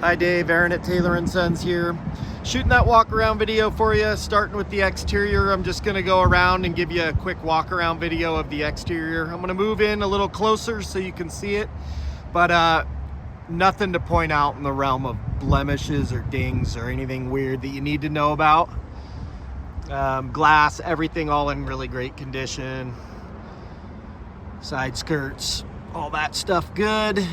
Hi Dave, Aaron at Taylor & Sons here. Shooting that walk around video for you, starting with the exterior. I'm just gonna go around and give you a quick walk around video of the exterior. I'm gonna move in a little closer so you can see it, but nothing to point out in the realm of blemishes or dings or anything weird that you need to know about. Glass, everything all in really great condition. Side skirts, all that stuff good.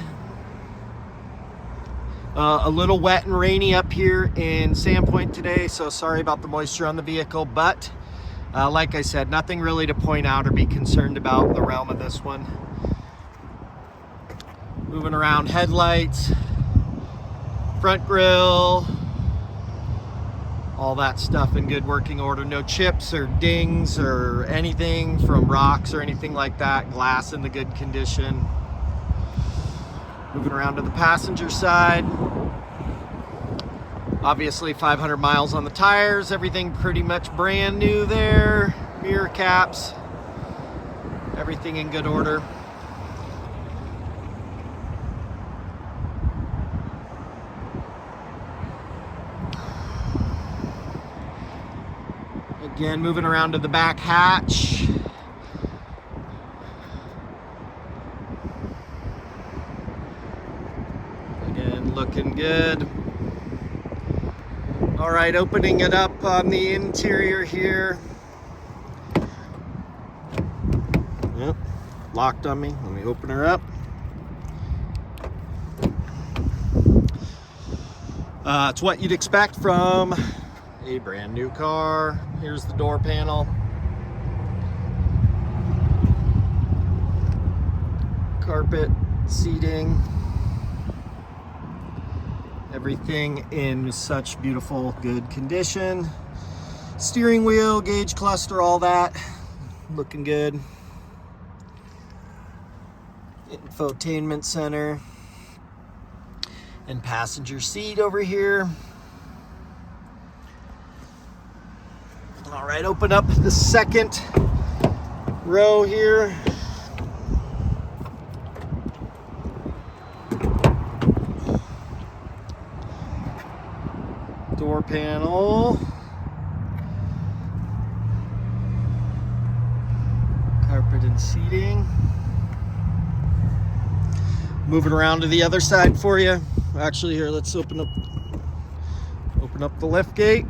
A little wet and rainy up here in Sandpoint today, so sorry about the moisture on the vehicle, but like I said, nothing really to point out or be concerned about in the realm of this one. Moving around, headlights, front grille, all that stuff in good working order. No chips or dings or anything from rocks or anything like that. Glass in the good condition. Moving around to the passenger side. Obviously 500 miles on the tires, everything pretty much brand new there. Mirror caps, everything in good order. Again, moving around to the back hatch. Looking good. All right, opening it up on the interior here. Yep, locked on me. Let me open her up. It's what you'd expect from a brand new car. Here's the door panel. Carpet, seating. Everything in such beautiful, good condition. Steering wheel, gauge cluster, all that. Looking good. Infotainment center. And passenger seat over here. All right, open up the second row here. Door panel, carpet and seating. Moving around to the other side for you. Actually, here, let's open up the liftgate.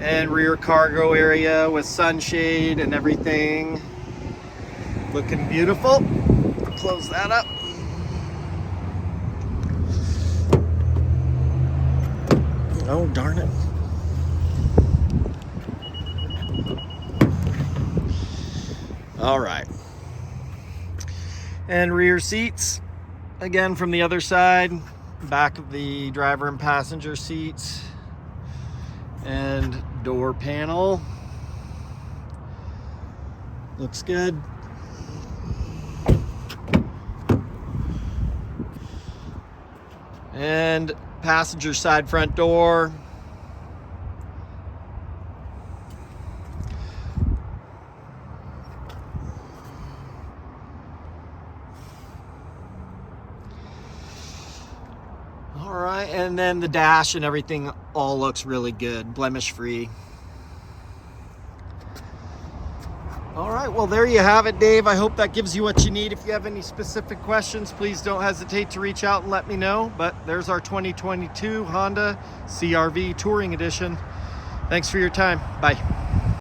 And rear cargo area with sunshade and everything. Looking beautiful. Close that up. Oh, darn it. All right. And rear seats, again from the other side, back of the driver and passenger seats. And door panel. Looks good. And passenger side front door. All right, and then the dash and everything all looks really good, blemish free. All right, well, there you have it, Dave. I hope that gives you what you need. If you have any specific questions, please don't hesitate to reach out and let me know. But there's our 2022 Honda CR-V Touring Edition. Thanks for your time. Bye.